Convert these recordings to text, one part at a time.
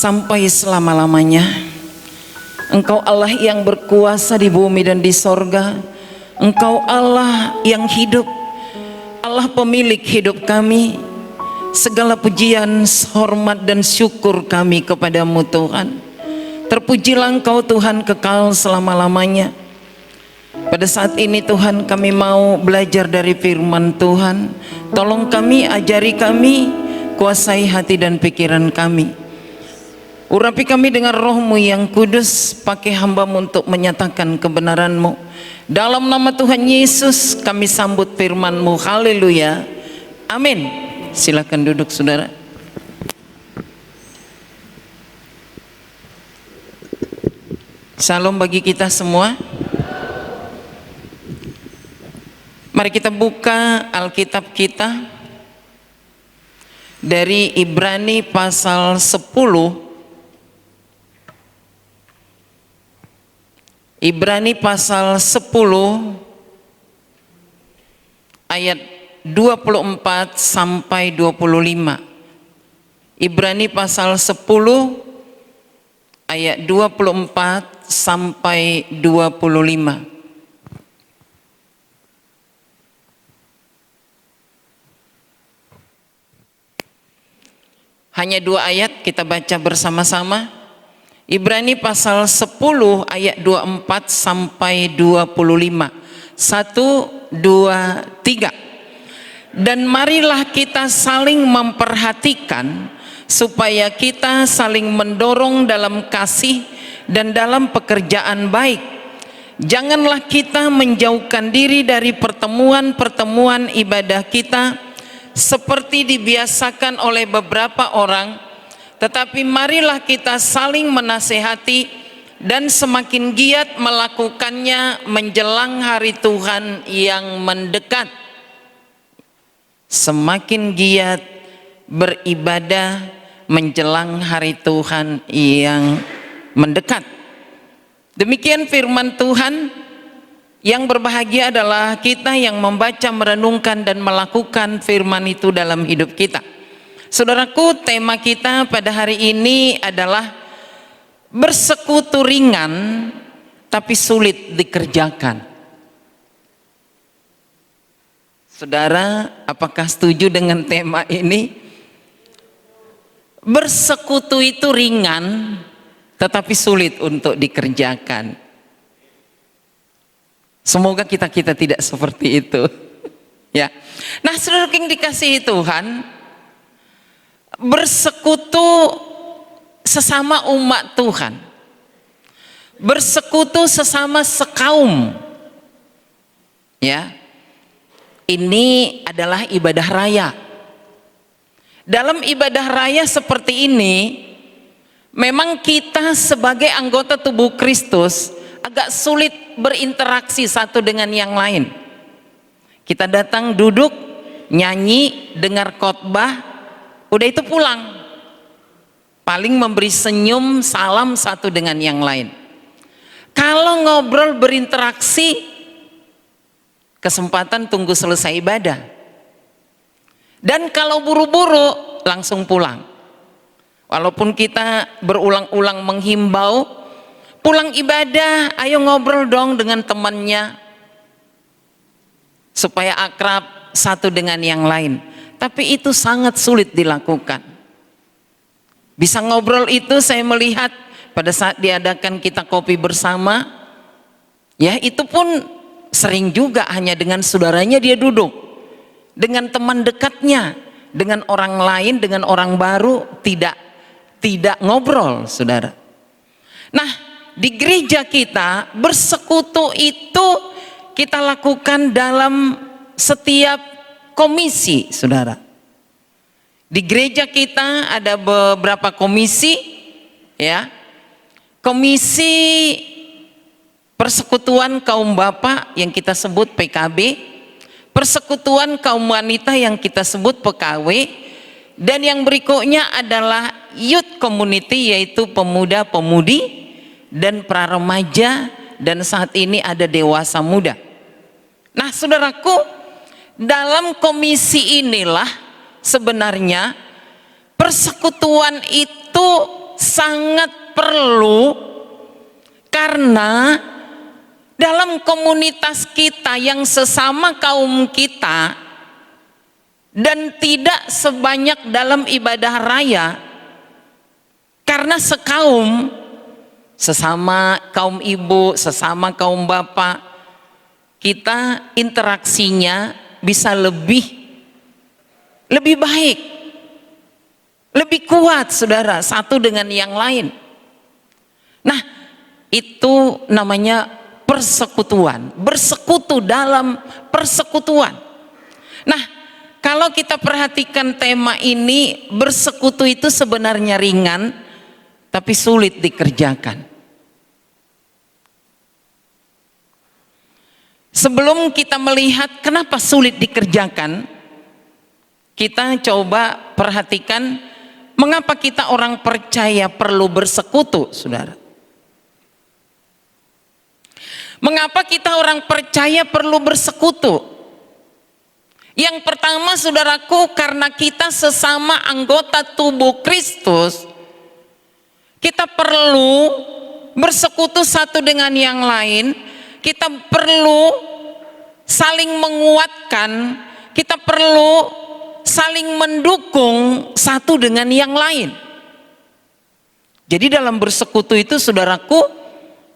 sampai selama-lamanya. Engkau Allah yang berkuasa di bumi dan di sorga. Engkau Allah yang hidup, Allah pemilik hidup kami. Segala pujian, hormat dan syukur kami kepadamu Tuhan. Terpujilah Engkau Tuhan kekal selama-lamanya. Pada saat ini Tuhan, kami mau belajar dari firman Tuhan. Tolong kami, ajari kami, kuasai hati dan pikiran kami. Urapi kami dengan roh-Mu yang kudus, pakai hamba-Mu untuk menyatakan kebenaran-Mu. Dalam nama Tuhan Yesus kami sambut firman-Mu. Haleluya, amin. Silakan duduk saudara. Salam bagi kita semua. Mari kita buka Alkitab kita dari Ibrani pasal 10. Ibrani pasal 10 ayat 24 sampai 25. Ibrani pasal 10 ayat 24 sampai 25. Hanya 2 ayat kita baca bersama-sama. Ibrani pasal 10 ayat 24 sampai 25. 1, 2, 3. Dan marilah kita saling memperhatikan supaya kita saling mendorong dalam kasih dan dalam pekerjaan baik. Janganlah kita menjauhkan diri dari pertemuan-pertemuan ibadah kita seperti dibiasakan oleh beberapa orang, tetapi marilah kita saling menasehati dan semakin giat melakukannya menjelang hari Tuhan yang mendekat. Semakin giat beribadah menjelang hari Tuhan yang mendekat. Demikian firman Tuhan. Yang berbahagia adalah kita yang membaca, merenungkan dan melakukan firman itu dalam hidup kita. Saudaraku, tema kita pada hari ini adalah bersekutu ringan tapi sulit dikerjakan. Saudara, apakah setuju dengan tema ini? Bersekutu itu ringan tetapi sulit untuk dikerjakan. Semoga kita tidak seperti itu. Ya. Nah, saudara yang dikasihi Tuhan, bersekutu sesama umat Tuhan, bersekutu sesama sekaum, ya, ini adalah ibadah raya. Dalam ibadah raya seperti ini, memang kita sebagai anggota tubuh Kristus agak sulit berinteraksi satu dengan yang lain. Kita datang, duduk, nyanyi, dengar khotbah, udah itu pulang. Paling memberi senyum, salam satu dengan yang lain. Kalau ngobrol berinteraksi, kesempatan tunggu selesai ibadah. Dan kalau buru-buru, langsung pulang. Walaupun kita berulang-ulang menghimbau, pulang ibadah, ayo ngobrol dong dengan temannya supaya akrab satu dengan yang lain. Tapi itu sangat sulit dilakukan. Bisa ngobrol itu saya melihat pada saat diadakan kita kopi bersama, ya itu pun sering juga hanya dengan saudaranya dia duduk, dengan teman dekatnya, dengan orang lain, dengan orang baru tidak ngobrol, saudara. Nah, di gereja kita bersekutu itu kita lakukan dalam setiap komisi, saudara. Di gereja kita ada beberapa komisi, ya. Komisi Persekutuan Kaum Bapak yang kita sebut PKB, Persekutuan Kaum Wanita yang kita sebut PKW, dan yang berikutnya adalah Youth Community, yaitu pemuda-pemudi dan pra-remaja, dan saat ini ada dewasa muda. Nah, saudaraku, dalam komisi inilah sebenarnya persekutuan itu sangat perlu, karena dalam komunitas kita yang sesama kaum kita dan tidak sebanyak dalam ibadah raya, karena sekaum, sesama kaum ibu, sesama kaum bapak, kita interaksinya bisa lebih baik, lebih kuat, saudara, satu dengan yang lain. Nah, itu namanya persekutuan, bersekutu dalam persekutuan. Nah, kalau kita perhatikan tema ini, bersekutu itu sebenarnya ringan, tapi sulit dikerjakan. Sebelum kita melihat kenapa sulit dikerjakan, kita coba perhatikan mengapa kita orang percaya perlu bersekutu, saudara. Mengapa kita orang percaya perlu bersekutu? Yang pertama, saudaraku, karena kita sesama anggota tubuh Kristus, kita perlu bersekutu satu dengan yang lain. Kita perlu saling menguatkan, kita perlu saling mendukung satu dengan yang lain. Jadi dalam bersekutu itu, saudaraku,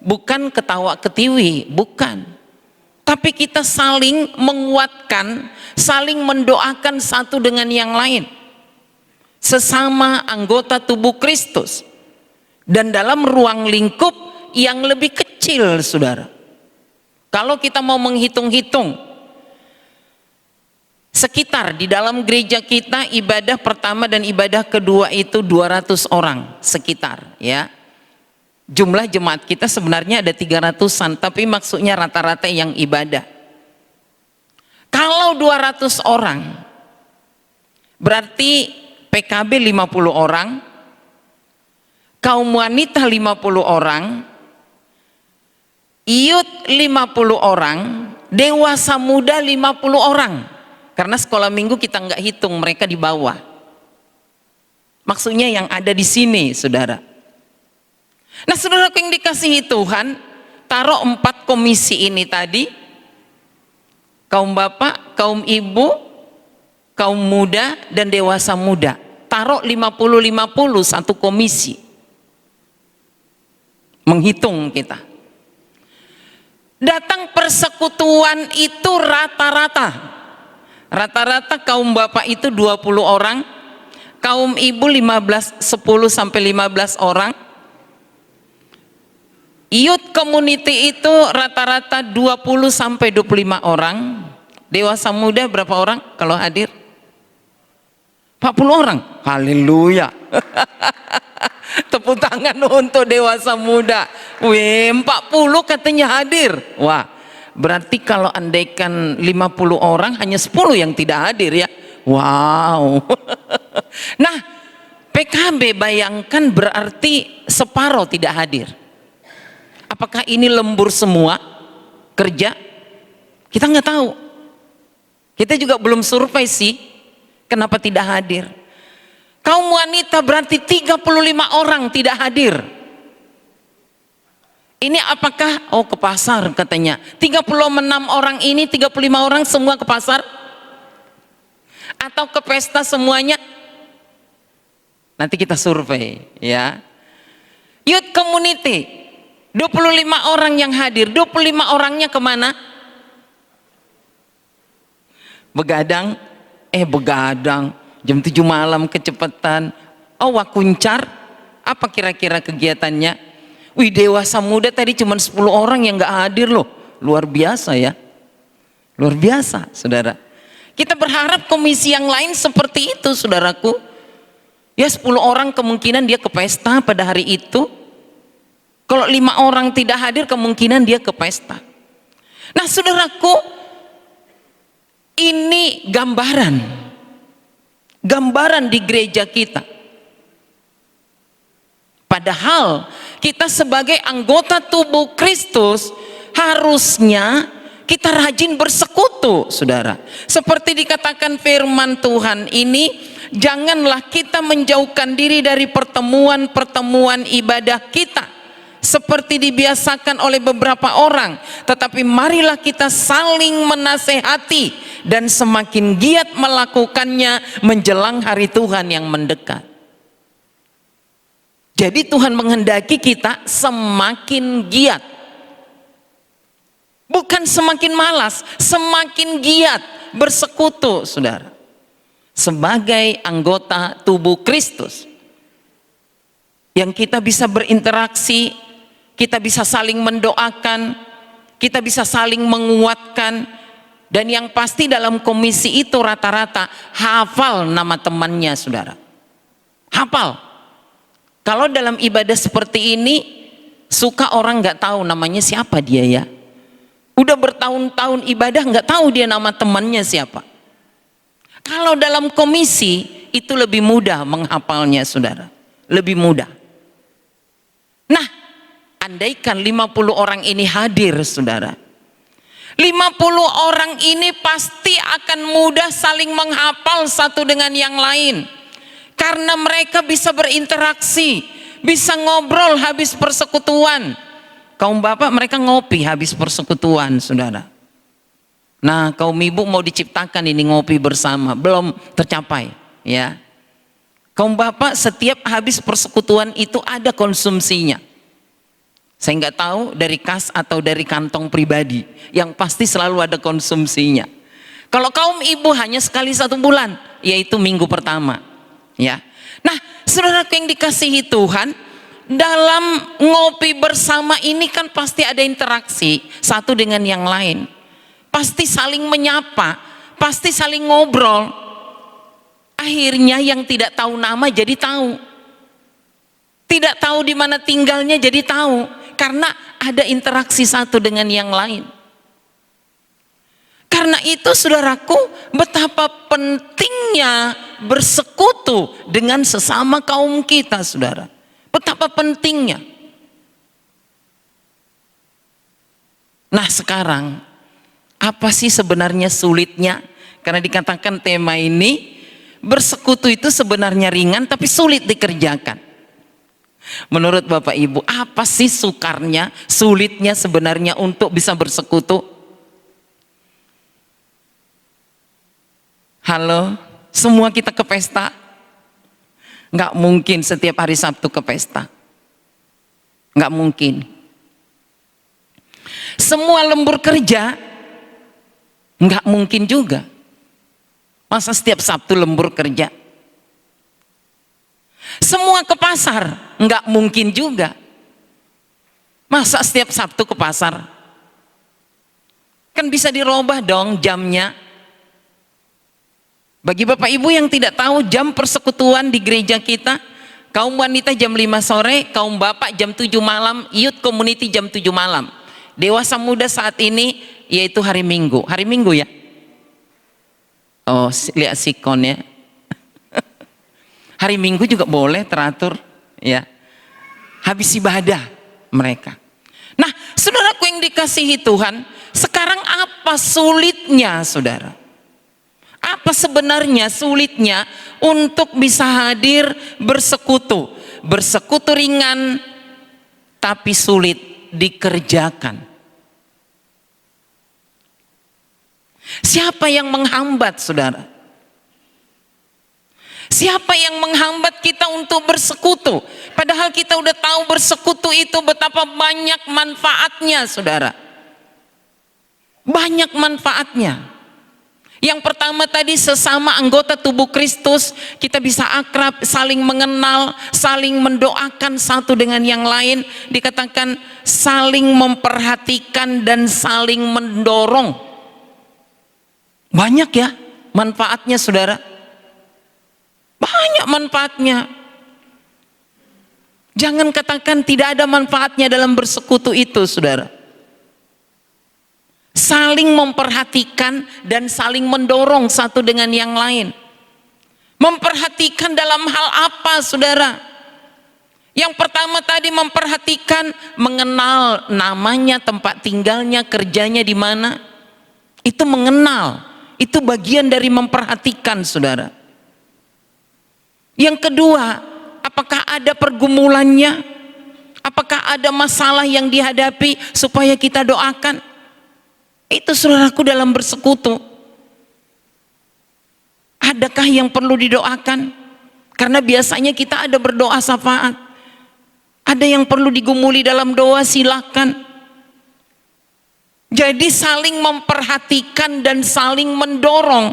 bukan ketawa ketiwi, bukan. Tapi kita saling menguatkan, saling mendoakan satu dengan yang lain. Sesama anggota tubuh Kristus. Dan dalam ruang lingkup yang lebih kecil, saudara. Kalau kita mau menghitung-hitung, sekitar di dalam gereja kita ibadah pertama dan ibadah kedua itu 200 orang sekitar, ya. Jumlah jemaat kita sebenarnya ada 300-an, tapi maksudnya rata-rata yang ibadah. Kalau 200 orang, berarti PKB 50 orang, kaum wanita 50 orang, Iyut 50 orang, dewasa muda 50 orang. Karena sekolah minggu kita nggak hitung, mereka di bawah. Maksudnya yang ada di sini, saudara. Nah, saudara yang dikasihi Tuhan, taruh 4 komisi ini tadi, kaum bapak, kaum ibu, kaum muda, dan dewasa muda. Taruh 50-50 satu komisi. Menghitung kita. Datang persekutuan itu rata-rata. Rata-rata kaum bapak itu 20 orang, kaum ibu 10-15 orang. Youth community itu rata-rata 20-25 orang. Dewasa muda berapa orang kalau hadir? 40 orang. Haleluya. Tepuk tangan untuk dewasa muda. Wih, 40 katanya hadir. Wah, berarti kalau andaikan 50 orang hanya 10 yang tidak hadir, ya. Wow. Nah, PKB bayangkan berarti separuh tidak hadir. Apakah ini lembur semua kerja? Kita nggak tahu. Kita juga belum survei sih kenapa tidak hadir. Kaum wanita berarti 35 orang tidak hadir. Ini apakah, oh ke pasar katanya. 36 orang ini, 35 orang semua ke pasar? Atau ke pesta semuanya? Nanti kita survei, ya. Youth community 25 orang yang hadir, 25 orangnya kemana? Begadang, begadang, jam 7 malam kecepatan. Oh, wakuncar, apa kira-kira kegiatannya? Wih, dewasa muda tadi cuma 10 orang yang gak hadir loh. Luar biasa, ya. Luar biasa, saudara. Kita berharap komisi yang lain seperti itu, saudaraku. Ya, 10 orang kemungkinan dia ke pesta pada hari itu. Kalau 5 orang tidak hadir, kemungkinan dia ke pesta. Nah, saudaraku, ini gambaran di gereja kita. Padahal kita sebagai anggota tubuh Kristus harusnya kita rajin bersekutu, saudara. Seperti dikatakan firman Tuhan ini, janganlah kita menjauhkan diri dari pertemuan-pertemuan ibadah kita seperti dibiasakan oleh beberapa orang, tetapi marilah kita saling menasehati dan semakin giat melakukannya menjelang hari Tuhan yang mendekat. Jadi Tuhan menghendaki kita semakin giat, bukan semakin malas, semakin giat bersekutu, saudara, sebagai anggota tubuh Kristus, yang kita bisa berinteraksi, kita bisa saling mendoakan, kita bisa saling menguatkan, dan yang pasti dalam komisi itu rata-rata hafal nama temannya, saudara. Hafal. Kalau dalam ibadah seperti ini suka orang nggak tahu namanya siapa dia ya. Udah bertahun-tahun ibadah nggak tahu dia nama temannya siapa. Kalau dalam komisi itu lebih mudah menghafalnya, saudara. Lebih mudah. Nah, andaikan 50 orang ini hadir, saudara. 50 orang ini pasti akan mudah saling menghafal satu dengan yang lain. Karena mereka bisa berinteraksi, bisa ngobrol habis persekutuan. Kaum bapak mereka ngopi habis persekutuan, saudara. Nah, kaum ibu mau diciptakan ini ngopi bersama, belum tercapai, ya. Kaum bapak setiap habis persekutuan itu ada konsumsinya. Saya nggak tahu dari kas atau dari kantong pribadi, yang pasti selalu ada konsumsinya. Kalau kaum ibu hanya sekali 1 bulan, yaitu minggu pertama, ya. Nah, saudaraku yang dikasihi Tuhan, dalam ngopi bersama ini kan pasti ada interaksi satu dengan yang lain, pasti saling menyapa, pasti saling ngobrol. Akhirnya yang tidak tahu nama jadi tahu, tidak tahu di mana tinggalnya jadi tahu, karena ada interaksi satu dengan yang lain. Karena itu saudaraku, betapa pentingnya bersekutu dengan sesama kaum kita, saudara. Betapa pentingnya. Nah, sekarang apa sih sebenarnya sulitnya? Karena dikatakan tema ini, bersekutu itu sebenarnya ringan tapi sulit dikerjakan. Menurut Bapak Ibu, apa sih sukarnya, sulitnya sebenarnya untuk bisa bersekutu? Halo, semua kita ke pesta? Nggak mungkin setiap hari Sabtu ke pesta. Nggak mungkin. Semua lembur kerja? Nggak mungkin juga. Masa setiap Sabtu lembur kerja? Semua ke pasar? Nggak mungkin juga. Masa setiap Sabtu ke pasar? Kan bisa dirubah dong jamnya. Bagi Bapak Ibu yang tidak tahu jam persekutuan di gereja kita, kaum wanita jam 5 sore, kaum bapak jam 7 malam, youth community jam 7 malam. Dewasa muda saat ini yaitu hari Minggu. Hari Minggu ya? Oh, lihat sikon ya. Hari Minggu juga boleh teratur ya. Habis ibadah mereka. Nah, saudaraku yang dikasihi Tuhan, sekarang apa sulitnya, saudara? Apa sebenarnya sulitnya untuk bisa hadir bersekutu? Bersekutu ringan tapi sulit dikerjakan. Siapa yang menghambat, saudara? Siapa yang menghambat kita untuk bersekutu? Padahal kita udah tahu bersekutu itu betapa banyak manfaatnya, saudara. Banyak manfaatnya. Yang pertama tadi, sesama anggota tubuh Kristus kita bisa akrab, saling mengenal, saling mendoakan satu dengan yang lain. Dikatakan saling memperhatikan dan saling mendorong. Banyak ya manfaatnya, saudara. Banyak manfaatnya. Jangan katakan tidak ada manfaatnya dalam bersekutu itu, saudara. Saling memperhatikan dan saling mendorong satu dengan yang lain. Memperhatikan dalam hal apa, saudara? Yang pertama tadi memperhatikan, mengenal namanya, tempat tinggalnya, kerjanya di mana. Itu mengenal, itu bagian dari memperhatikan, saudara. Yang kedua, apakah ada pergumulannya? Apakah ada masalah yang dihadapi supaya kita doakan? Itu saudaraku dalam bersekutu. Adakah yang perlu didoakan? Karena biasanya kita ada berdoa syafaat. Ada yang perlu digumuli dalam doa, silakan. Jadi saling memperhatikan dan saling mendorong.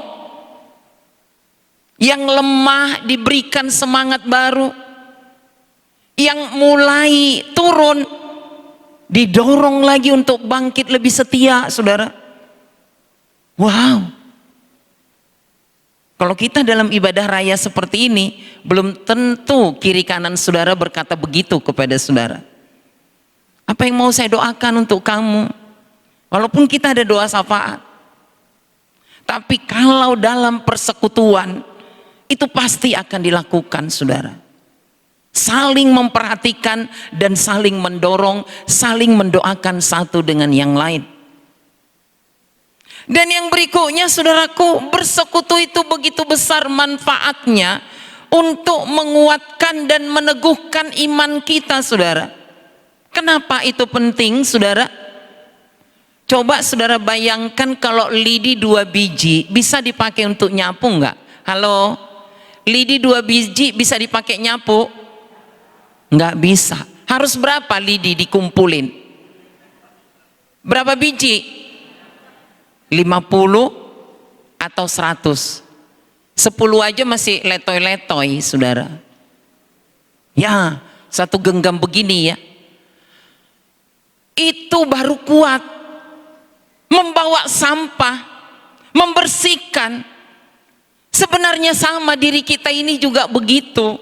Yang lemah diberikan semangat baru. Yang mulai turun didorong lagi untuk bangkit lebih setia, saudara. Wow. Kalau kita dalam ibadah raya seperti ini, belum tentu kiri kanan saudara berkata begitu kepada saudara. Apa yang mau saya doakan untuk kamu? Walaupun kita ada doa syafaat. Tapi kalau dalam persekutuan, itu pasti akan dilakukan, saudara. Saling memperhatikan dan saling mendorong, saling mendoakan satu dengan yang lain. Dan yang berikutnya, saudaraku, bersekutu itu begitu besar manfaatnya untuk menguatkan dan meneguhkan iman kita, saudara. Kenapa itu penting, saudara? Coba saudara bayangkan kalau lidi 2 biji bisa dipakai untuk nyapu enggak? Halo? Lidi 2 biji bisa dipakai nyapu? Enggak bisa. Harus berapa lidi dikumpulin? Berapa biji? 50 atau 100? 10 aja masih letoy-letoy, saudara. Ya, satu genggam begini ya. Itu baru kuat. Membawa sampah, membersihkan. Sebenarnya sama diri kita ini juga begitu.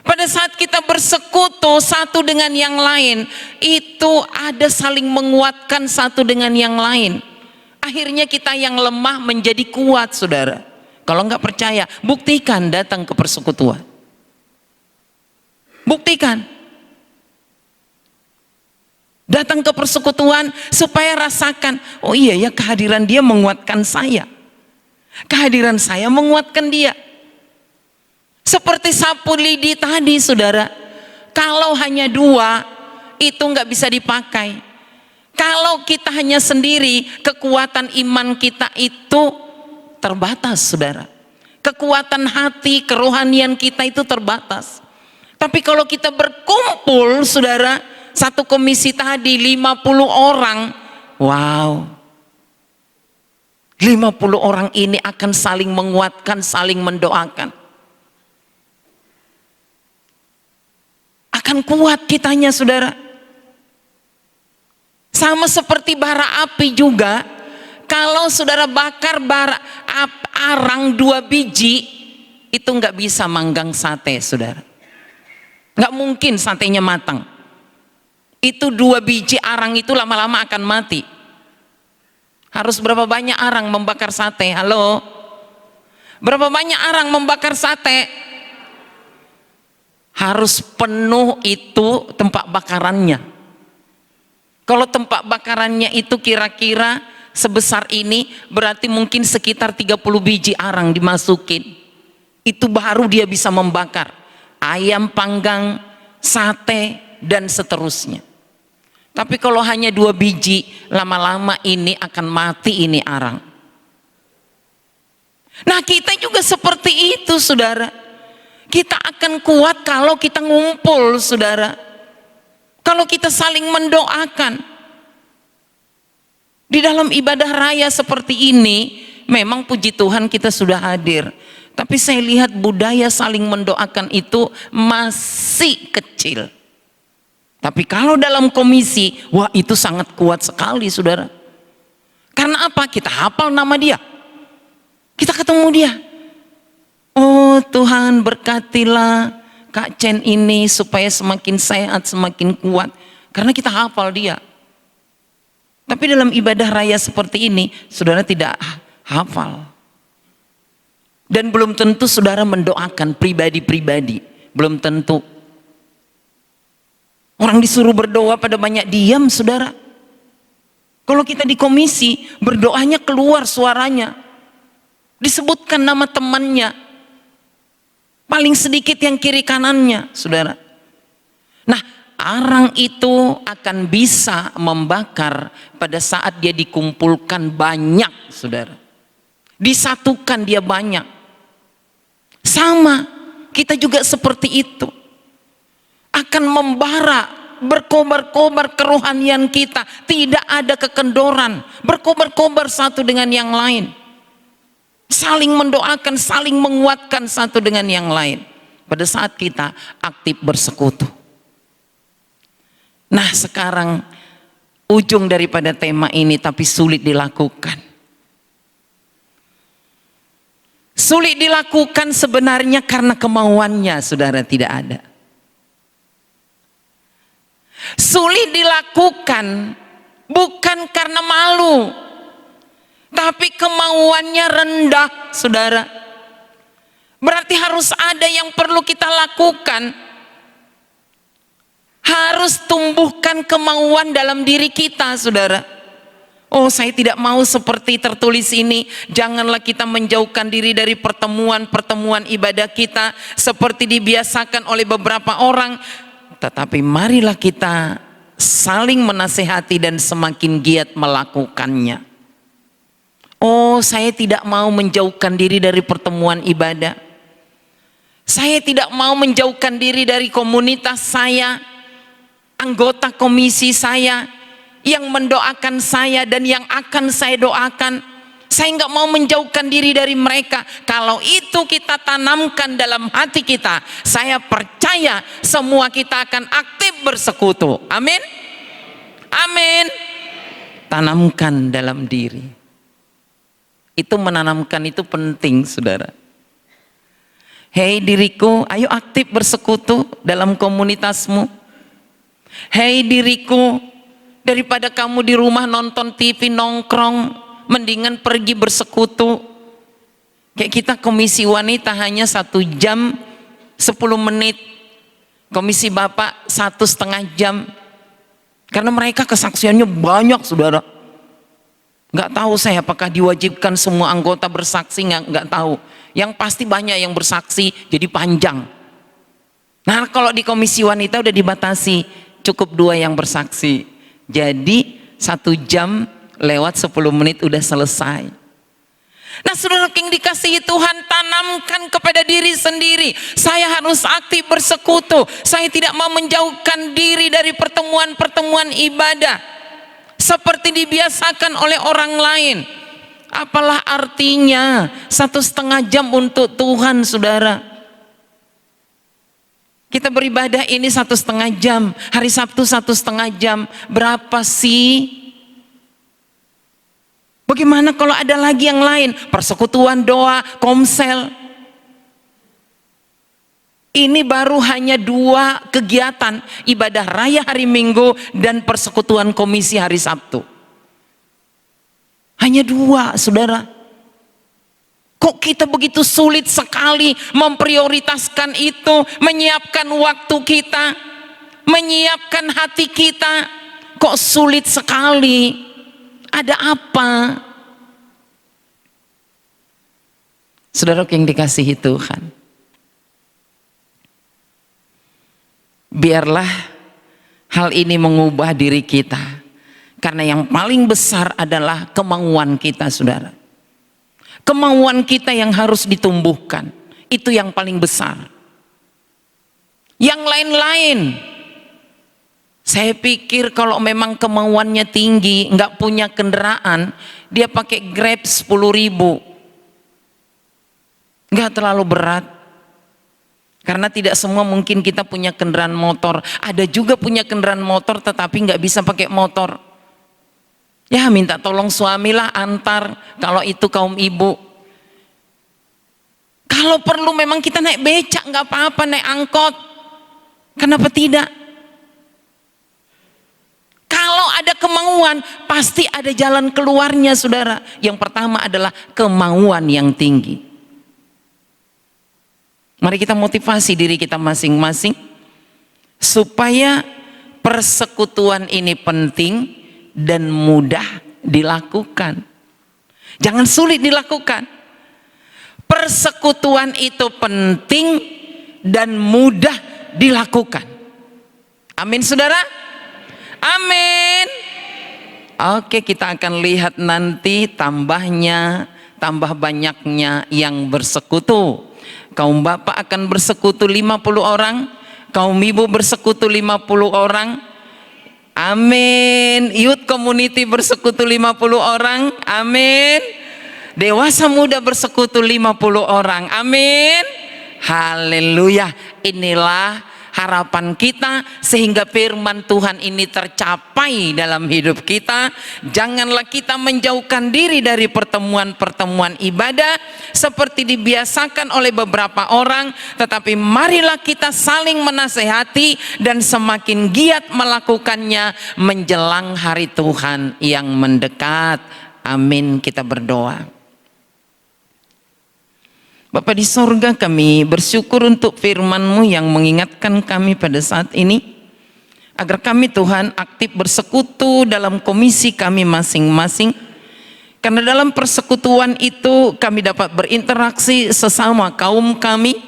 Pada saat kita bersekutu satu dengan yang lain, itu ada saling menguatkan satu dengan yang lain. Akhirnya kita yang lemah menjadi kuat, saudara. Kalau nggak percaya, buktikan datang ke persekutuan. Buktikan. Datang ke persekutuan supaya rasakan, oh iya ya, kehadiran dia menguatkan saya. Kehadiran saya menguatkan dia. Seperti sapu lidi tadi, saudara. Kalau hanya 2, itu nggak bisa dipakai. Kalau kita hanya sendiri, kekuatan iman kita itu terbatas, saudara. Kekuatan hati, kerohanian kita itu terbatas. Tapi kalau kita berkumpul, saudara, satu komisi tadi 50 orang, wow. 50 orang ini akan saling menguatkan, saling mendoakan. Akan kuat kitanya, saudara. Sama seperti bara api juga. Kalau saudara bakar arang 2 biji, itu nggak bisa manggang sate, saudara. Nggak mungkin satenya matang. Itu 2 biji arang itu lama-lama akan mati. Harus berapa banyak arang membakar sate? Halo? Berapa banyak arang membakar sate? Harus penuh itu tempat bakarannya. Kalau tempat bakarannya itu kira-kira sebesar ini, berarti mungkin sekitar 30 biji arang dimasukin. Itu baru dia bisa membakar ayam panggang, sate, dan seterusnya. Tapi kalau hanya 2 biji, lama-lama ini akan mati ini arang. Nah, kita juga seperti itu, saudara. Kita akan kuat kalau kita ngumpul, saudara. Kalau kita saling mendoakan. Di dalam ibadah raya seperti ini, memang puji Tuhan kita sudah hadir. Tapi saya lihat budaya saling mendoakan itu masih kecil. Tapi kalau dalam komisi, wah itu sangat kuat sekali, saudara. Karena apa? Kita hafal nama dia. Kita ketemu dia. Oh Tuhan, berkatilah Kak Chen ini supaya semakin sehat, semakin kuat. Karena kita hafal dia. Tapi dalam ibadah raya seperti ini, saudara tidak hafal. Dan belum tentu saudara mendoakan pribadi-pribadi. Belum tentu. Orang disuruh berdoa pada banyak diam, saudara. Kalau kita di komisi, berdoanya keluar suaranya. Disebutkan nama temannya. Paling sedikit yang kiri kanannya, saudara. Nah, arang itu akan bisa membakar pada saat dia dikumpulkan banyak, saudara. Disatukan dia banyak. Sama, kita juga seperti itu. Akan membara, berkobar-kobar kerohanian kita. Tidak ada kekendoran, berkobar-kobar satu dengan yang lain. Saling mendoakan, saling menguatkan satu dengan yang lain. Pada saat kita aktif bersekutu. Nah, sekarang ujung daripada tema ini tapi sulit dilakukan. Sulit dilakukan sebenarnya karena kemauannya, saudara, tidak ada. Sulit dilakukan bukan karena malu, tapi kemauannya rendah, saudara. Berarti harus ada yang perlu kita lakukan. Harus tumbuhkan kemauan dalam diri kita, saudara. Oh, saya tidak mau seperti tertulis ini. Janganlah kita menjauhkan diri dari pertemuan-pertemuan ibadah kita seperti dibiasakan oleh beberapa orang. Tetapi marilah kita saling menasehati dan semakin giat melakukannya. Oh, saya tidak mau menjauhkan diri dari pertemuan ibadah. Saya tidak mau menjauhkan diri dari komunitas saya, anggota komisi saya, yang mendoakan saya dan yang akan saya doakan. Saya nggak mau menjauhkan diri dari mereka. Kalau itu kita tanamkan dalam hati kita, saya percaya semua kita akan aktif bersekutu. Amin. Amin. Tanamkan dalam diri. Itu menanamkan itu penting, saudara. Hei diriku, ayo aktif bersekutu dalam komunitasmu. Hei diriku, daripada kamu di rumah nonton TV nongkrong, mendingan pergi bersekutu. Kayak kita komisi wanita hanya 1 jam 10 menit, komisi bapak 1,5 jam. Karena mereka kesaksiannya banyak, saudara. Nggak tahu saya apakah diwajibkan semua anggota bersaksi, nggak tahu. Yang pasti banyak yang bersaksi, jadi panjang. Nah, kalau di komisi wanita udah dibatasi, cukup 2 yang bersaksi. Jadi 1 jam lewat 10 menit udah selesai. Nah, saudara yang dikasihi Tuhan, tanamkan kepada diri sendiri. Saya harus aktif bersekutu. Saya tidak mau menjauhkan diri dari pertemuan-pertemuan ibadah seperti dibiasakan oleh orang lain. Apalah artinya 1,5 jam untuk Tuhan, saudara. Kita beribadah ini 1,5 jam, hari Sabtu 1,5 jam. Berapa sih? Bagaimana kalau ada lagi yang lain? Persekutuan doa, komsel. Ini baru hanya 2 kegiatan, ibadah raya hari Minggu dan persekutuan komisi hari Sabtu. Hanya 2, saudara. Kok kita begitu sulit sekali memprioritaskan itu, menyiapkan waktu kita, menyiapkan hati kita. Kok sulit sekali? Ada apa? Saudara yang dikasihi Tuhan, biarlah hal ini mengubah diri kita. Karena yang paling besar adalah kemauan kita, saudara. Kemauan kita yang harus ditumbuhkan. Itu yang paling besar. Yang lain-lain, saya pikir kalau memang kemauannya tinggi, nggak punya kendaraan, dia pakai Grab 10.000. Nggak terlalu berat. Karena tidak semua mungkin kita punya kendaraan motor. Ada juga punya kendaraan motor tetapi nggak bisa pakai motor. Ya minta tolong suamilah antar, kalau itu kaum ibu. Kalau perlu memang kita naik becak, nggak apa-apa, naik angkot. Kenapa tidak? Kalau ada kemauan, pasti ada jalan keluarnya, saudara. Yang pertama adalah kemauan yang tinggi. Mari kita motivasi diri kita masing-masing supaya persekutuan ini penting dan mudah dilakukan. Jangan sulit dilakukan. Persekutuan itu penting dan mudah dilakukan. Amin saudara? Amin. Oke, kita akan lihat nanti tambah banyaknya yang bersekutu. Kaum bapak akan bersekutu 50 orang, kaum ibu bersekutu 50 orang. Amin. Youth community bersekutu 50 orang. Amin. Dewasa muda bersekutu 50 orang. Amin. Haleluya. Inilah harapan kita sehingga firman Tuhan ini tercapai dalam hidup kita. Janganlah kita menjauhkan diri dari pertemuan-pertemuan ibadah seperti dibiasakan oleh beberapa orang, tetapi marilah kita saling menasehati dan semakin giat melakukannya menjelang hari Tuhan yang mendekat. Amin. Kita berdoa. Bapa di sorga, kami bersyukur untuk firman-Mu yang mengingatkan kami pada saat ini, agar kami Tuhan aktif bersekutu dalam komisi kami masing-masing, karena dalam persekutuan itu kami dapat berinteraksi sesama kaum kami,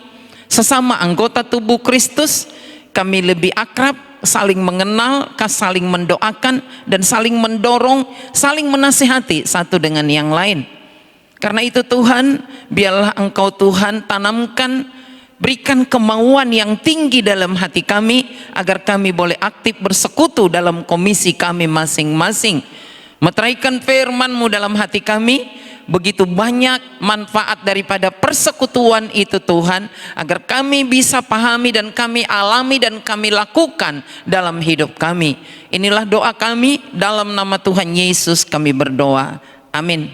sesama anggota tubuh Kristus. Kami lebih akrab, saling mengenal, saling mendoakan, dan saling mendorong, saling menasihati satu dengan yang lain. Karena itu Tuhan, biarlah Engkau Tuhan tanamkan, berikan kemauan yang tinggi dalam hati kami, agar kami boleh aktif bersekutu dalam komisi kami masing-masing. Meteraikan firman-Mu dalam hati kami, begitu banyak manfaat daripada persekutuan itu Tuhan, agar kami bisa pahami dan kami alami dan kami lakukan dalam hidup kami. Inilah doa kami, dalam nama Tuhan Yesus kami berdoa. Amin.